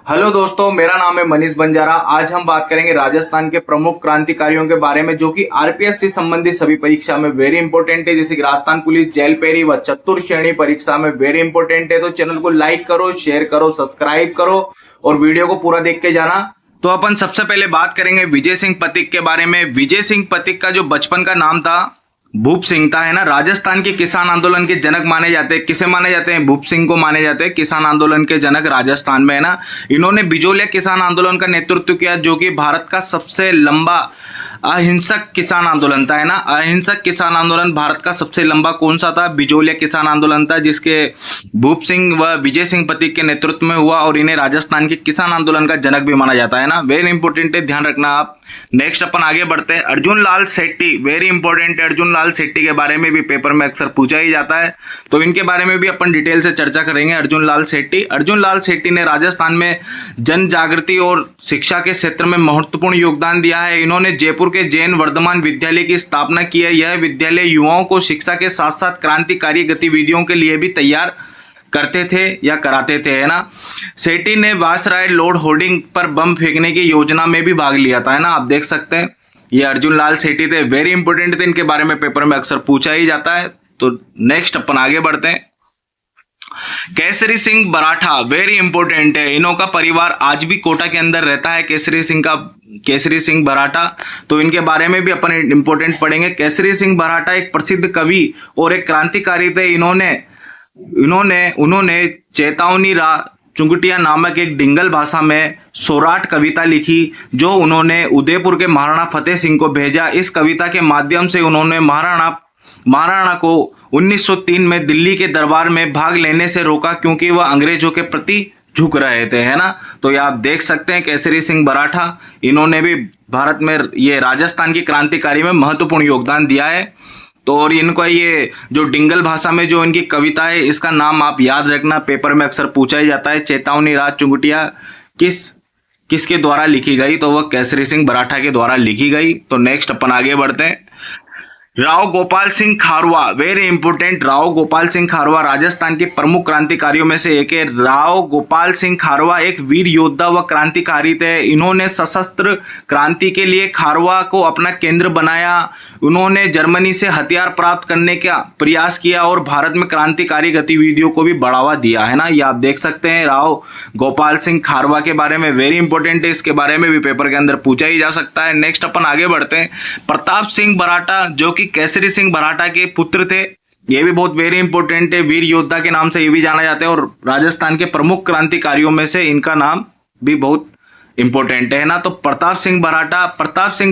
Hello दोस्तों, मेरा नाम है मनीष बंजारा। आज हम बात करेंगे राजस्थान के प्रमुख क्रांतिकारियों के बारे में, जो कि आरपीएस से संबंधित सभी परीक्षा में वेरी इंपॉर्टेंट है, जैसे कि राजस्थान पुलिस, जेल पेरी व चतुर श्रेणी परीक्षा में वेरी इंपॉर्टेंट है। तो चैनल को लाइक करो, शेयर करो, सब्सक्राइब करो और वीडियो को पूरा देख के जाना। तो अपन सबसे पहले बात करेंगे विजय सिंह पथिक के बारे में। विजय सिंह पथिक का जो बचपन का नाम था भूप सिंह था, है ना। राजस्थान के किसान आंदोलन के जनक माने जाते हैं। किसे माने जाते हैं? भूप सिंह को माने जाते हैं किसान आंदोलन के जनक राजस्थान में, है ना। इन्होंने बिजोलिया किसान आंदोलन का नेतृत्व किया, जो कि भारत का सबसे लंबा अहिंसक किसान आंदोलन था, है ना। अहिंसक किसान आंदोलन भारत का सबसे लंबा कौन सा था? बिजोलिया किसान आंदोलन था, जिसके भूप सिंह व विजय सिंह पथिक के नेतृत्व में हुआ और इन्हें राजस्थान के किसान आंदोलन का जनक भी माना जाता है ना। वेरी इंपॉर्टेंट है, ध्यान रखना आप। नेक्स्ट अपन आगे बढ़ते हैं। अर्जुन लाल शेट्टी, वेरी इंपॉर्टेंट है। अर्जुन लाल शेट्टी के बारे में भी पेपर में अक्सर पूछा ही जाता है, तो इनके बारे में भी अपन डिटेल से चर्चा करेंगे। अर्जुन लाल शेट्टी, अर्जुन लाल शेट्टी ने राजस्थान में जन जागृति और शिक्षा के क्षेत्र में महत्वपूर्ण योगदान दिया है। इन्होंने जयपुर के जैन वर्धमान विद्यालय की स्थापना की है। यह विद्यालय युवाओं को शिक्षा के साथ साथ क्रांतिकारी गतिविधियों के लिए भी तैयार करते थे या कराते थे, है ना। सेठी ने वायसराय लॉर्ड होर्डिंग पर बम फेंकने की योजना में भी भाग लिया था, है ना। आप देख सकते हैं ये अर्जुन लाल सेठी थे, वेरी इंपॉर्टेंट थे। इनके बारे में पेपर में अक्सर पूछा ही जाता है। तो नेक्स्ट अपन आगे बढ़ते हैं। केसरी सिंह बराठा, वेरी इंपॉर्टेंट है। इन्हों का परिवार आज भी कोटा के अंदर रहता है, केसरी सिंह बराठा। तो इनके बारे में भी अपन इंपॉर्टेंट पढ़ेंगे। केसरी सिंह बराठा एक प्रसिद्ध कवि और एक क्रांतिकारी थे। उन्होंने चेतावनी रा चुंगटिया नामक एक डिंगल भाषा में सौराठ कविता लिखी, जो उन्होंने उदयपुर के महाराणा फतेह सिंह को भेजा। इस कविता के माध्यम से उन्होंने महाराणा को 1903 में दिल्ली के दरबार में भाग लेने से रोका, क्योंकि वह अंग्रेजों के प्रति झुक रहे थे, है ना। तो ये आप देख सकते हैं केसरी सिंह बराठा, इन्होंने भी भारत में ये राजस्थान की क्रांतिकारी में महत्वपूर्ण योगदान दिया है। तो और इनको ये जो डिंगल भाषा में जो इनकी कविता है, इसका नाम आप याद रखना, पेपर में अक्सर पूछा ही जाता है। चेतावनी राज चुंगटिया किसके द्वारा लिखी गई? तो वह केसरी सिंह बराठा के द्वारा लिखी गई। तो नेक्स्ट अपन आगे बढ़ते हैं। राव गोपाल सिंह खारवा, वेरी इंपोर्टेंट। राव गोपाल सिंह खारवा राजस्थान के प्रमुख क्रांतिकारियों में से एक है। राव गोपाल सिंह खारवा एक वीर योद्धा व क्रांतिकारी थे। इन्होंने सशस्त्र क्रांति के लिए खारवा को अपना केंद्र बनाया। उन्होंने जर्मनी से हथियार प्राप्त करने का प्रयास किया और भारत में क्रांतिकारी गतिविधियों को भी बढ़ावा दिया, है ना। ये आप देख सकते हैं राव गोपाल सिंह खारवा के बारे में, वेरी इंपॉर्टेंट है। इसके बारे में भी पेपर के अंदर पूछा ही जा सकता है। नेक्स्ट अपन आगे बढ़ते हैं। प्रताप सिंह बराठा, जो कि केसरी सिंह बराठा के पुत्र थे, ये भी बहुत वेरी इंपॉर्टेंट है। वीर योद्धा के नाम से ये भी जाना जाता है और राजस्थान के प्रमुख क्रांतिकारियों में से इनका नाम भी बहुत इंपॉर्टेंट है ना। तो प्रताप सिंह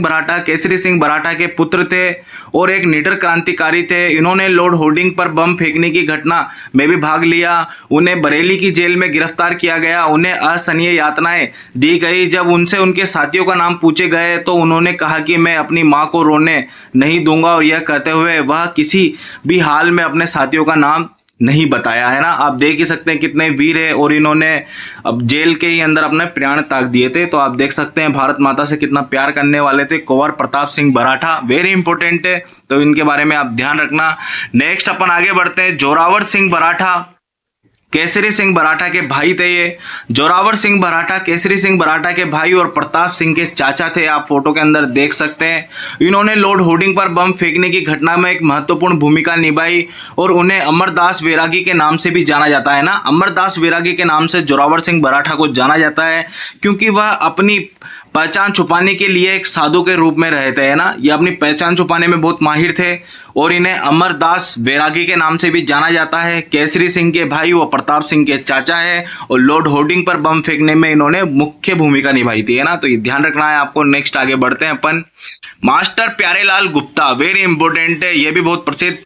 बराठा केसरी सिंह बराठा के पुत्र थे और एक निडर क्रांतिकारी थे। इन्होंने लॉर्ड होर्डिंग पर बम फेंकने की घटना में भी भाग लिया। उन्हें बरेली की जेल में गिरफ्तार किया गया। उन्हें असहनीय यातनाएं दी गई। जब उनसे उनके साथियों का नाम पूछे गए तो उन्होंने कहा कि मैं अपनी मां को रोने नहीं दूंगा, और यह कहते हुए वह किसी भी हाल में अपने साथियों का नाम नहीं बताया, है ना। आप देख ही सकते हैं कितने वीर है, और इन्होंने अब जेल के ही अंदर अपने प्राण त्याग दिए थे। तो आप देख सकते हैं भारत माता से कितना प्यार करने वाले थे कुंवर प्रताप सिंह बराठा, वेरी इंपॉर्टेंट है। तो इनके बारे में आप ध्यान रखना। नेक्स्ट अपन आगे बढ़ते हैं। जोरावर सिंह बराठा केसरी सिंह बराठा के भाई थे। ये जोरावर सिंह बराठा केसरी सिंह बराठा के भाई और प्रताप सिंह के चाचा थे। आप फोटो के अंदर देख सकते हैं। इन्होंने लॉर्ड होर्डिंग पर बम फेंकने की घटना में एक महत्वपूर्ण भूमिका निभाई और उन्हें अमरदास वैरागी के नाम से भी जाना जाता है ना। अमरदास वैरागी के नाम से जोरावर सिंह बराठा को जाना जाता है, क्योंकि वह अपनी पहचान छुपाने के लिए एक साधु के रूप में रहे थे, है ना। ये अपनी पहचान छुपाने में बहुत माहिर थे और इन्हें अमरदास वैरागी के नाम से भी जाना जाता है। केसरी सिंह के भाई वो प्रताप सिंह के चाचा है और लॉर्ड होर्डिंग पर बम फेंकने में इन्होंने मुख्य भूमिका निभाई थी, है ना। तो ये ध्यान रखना है आपको। नेक्स्ट आगे बढ़ते हैं अपन। Master Pyarelal Gupta, very important है। ये भी बहुत प्रसिद्ध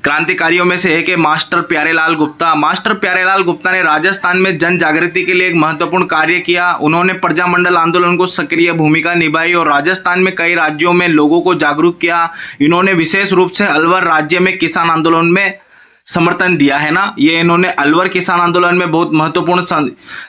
क्रांतिकारियों में से एक है मास्टर प्यारेलाल गुप्ता। मास्टर प्यारेलाल गुप्ता ने राजस्थान में जन जागृति के लिए एक महत्वपूर्ण कार्य किया। उन्होंने प्रजामंडल आंदोलन को सक्रिय भूमिका निभाई और राजस्थान में कई राज्यों में लोगों को जागरूक किया। इन्होंने विशेष रूप से अलवर राज्य में किसान आंदोलन में समर्थन दिया, है ना। ये इन्होंने अलवर किसान आंदोलन में बहुत महत्वपूर्ण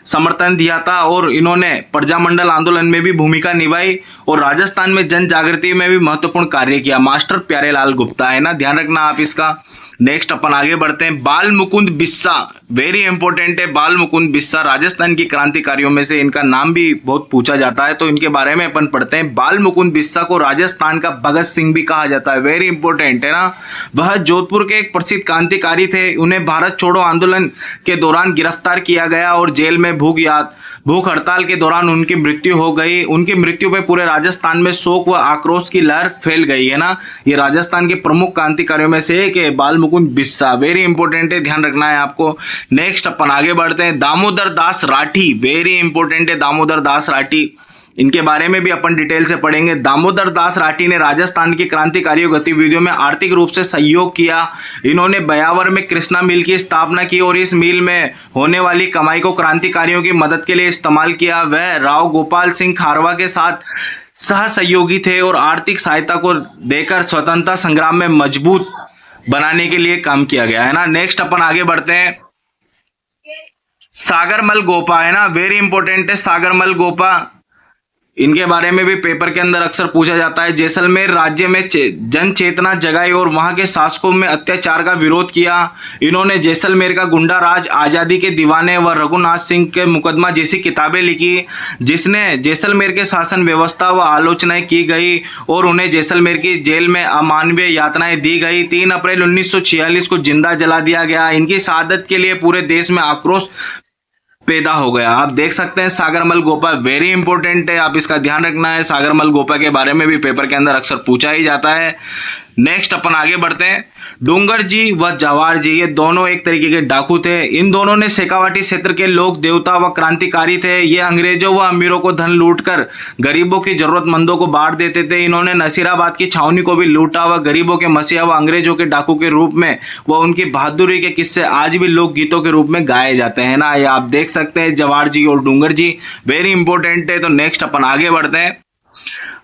समर्थन दिया था और इन्होंने प्रजामंडल आंदोलन में भी भूमिका निभाई और राजस्थान में जन जागृति में भी महत्वपूर्ण कार्य किया। मास्टर प्यारेलाल गुप्ता, है ना, ध्यान रखना आप इसका। नेक्स्ट अपन आगे बढ़ते हैं। बाल मुकुंद बिस्सा, वेरी इंपॉर्टेंट है। बाल मुकुंद बिस्सा राजस्थान की क्रांतिकारियों में से इनका नाम भी बहुत पूछा जाता है, तो इनके बारे में अपन पढ़ते हैं। बाल मुकुंद बिस्सा को राजस्थान का भगत सिंह भी कहा जाता है, वेरी इंपॉर्टेंट है ना। वह जोधपुर के एक प्रसिद्ध क्रांतिकारी थे। उन्हें भारत छोड़ो आंदोलन के दौरान गिरफ्तार किया गया और जेल में भूख हड़ताल के दौरान उनकी मृत्यु हो गई। उनकी मृत्यु पे पूरे राजस्थान में शोक व आक्रोश की लहर फैल गई है ना। ये राजस्थान के प्रमुख क्रांतिकारियों में से एक है बाल मुकुंद बिस्सा, वेरी इंपॉर्टेंट है, ध्यान रखना है आपको। नेक्स्ट अपन आगे बढ़ते हैं। दामोदर दास राठी, वेरी इंपॉर्टेंट है दामोदर दास राठी, इनके बारे में भी अपन डिटेल से पढ़ेंगे। दामोदर दास राठी ने राजस्थान की क्रांतिकारियों गतिविधियों में आर्थिक रूप से सहयोग किया। इन्होंने ब्यावर में कृष्णा मिल की स्थापना की और इस मिल में होने वाली कमाई को क्रांतिकारियों की मदद के लिए इस्तेमाल किया। वह राव गोपाल सिंह खारवा के साथ सह सहयोगी थे और आर्थिक सहायता को देकर स्वतंत्रता संग्राम में मजबूत बनाने के लिए काम किया गया है ना। नेक्स्ट अपन आगे बढ़ते हैं। सागरमल गोपा है ना, वेरी इंपॉर्टेंट है सागरमल गोपा, इनके बारे में भी पेपर के अंदर अक्सर पूछा जाता है। जैसलमेर राज्य में जन चेतना जगाई और वहां के शासकों में अत्याचार का विरोध किया। इन्होंने जैसलमेर का गुंडा राज, आजादी के दीवाने व रघुनाथ सिंह के मुकदमा जैसी किताबें लिखी, जिसने जैसलमेर के शासन व्यवस्था व आलोचनाएं की गई और उन्हें जैसलमेर की जेल में अमानवीय यातनाएं दी गई। 3 अप्रैल 1946 को जिंदा जला दिया गया। इनकी शहादत के लिए पूरे देश में आक्रोश पैदा हो गया। आप देख सकते हैं सागरमल गोपा, वेरी इंपॉर्टेंट है, आप इसका ध्यान रखना है। सागरमल गोपा के बारे में भी पेपर के अंदर अक्सर पूछा ही जाता है। नेक्स्ट अपन आगे बढ़ते हैं। डोंगर जी व जवाहर जी, ये दोनों एक तरीके के डाकू थे। इन दोनों ने शेखावाटी क्षेत्र के लोग देवता व क्रांतिकारी थे। ये अंग्रेजों व अमीरों को धन लूटकर गरीबों की जरूरतमंदों को बांट देते थे। इन्होंने नसीराबाद की छावनी को भी लूटा व गरीबों के मसीहा व अंग्रेजों के डाकू के रूप में व उनकी बहादुरी के किस्से आज भी लोक गीतों के रूप में गाए जाते हैं ना। ये आप देख सकते हैं जवाहर जी और डोंगर जी, वेरी इंपॉर्टेंट है। तो नेक्स्ट अपन आगे बढ़ते हैं।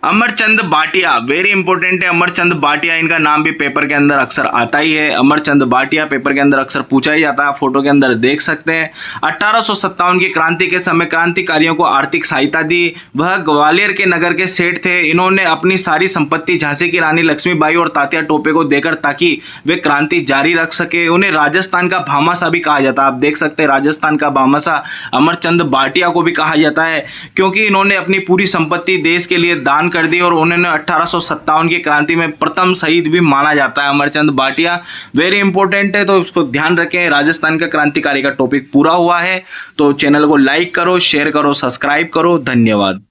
अमरचंद भाटिया, वेरी इंपॉर्टेंट है अमरचंद भाटिया, इनका नाम भी पेपर के अंदर अक्सर आता ही है। अमरचंद भाटिया पेपर के अंदर अक्सर पूछा ही जाता है, फोटो के अंदर देख सकते हैं। 1857 की क्रांति के समय क्रांतिकारियों को आर्थिक सहायता दी। वह ग्वालियर के नगर के सेठ थे। इन्होंने अपनी सारी संपत्ति झांसी की रानी लक्ष्मीबाई और तात्या टोपे को देकर ताकि वे क्रांति जारी रख सके। उन्हें राजस्थान का भामाशाह भी कहा जाता है। आप देख सकते हैं राजस्थान का भामाशाह अमरचंद भाटिया को भी कहा जाता है, क्योंकि इन्होंने अपनी पूरी संपत्ति देश के लिए दान कर दी और उन्होंने 1857 की क्रांति में प्रथम शहीद भी माना जाता है अमरचंद भाटिया, वेरी इंपॉर्टेंट है। तो इसको ध्यान रखें। राजस्थान का क्रांतिकारी का टॉपिक पूरा हुआ है, तो चैनल को लाइक करो, शेयर करो, सब्सक्राइब करो। धन्यवाद।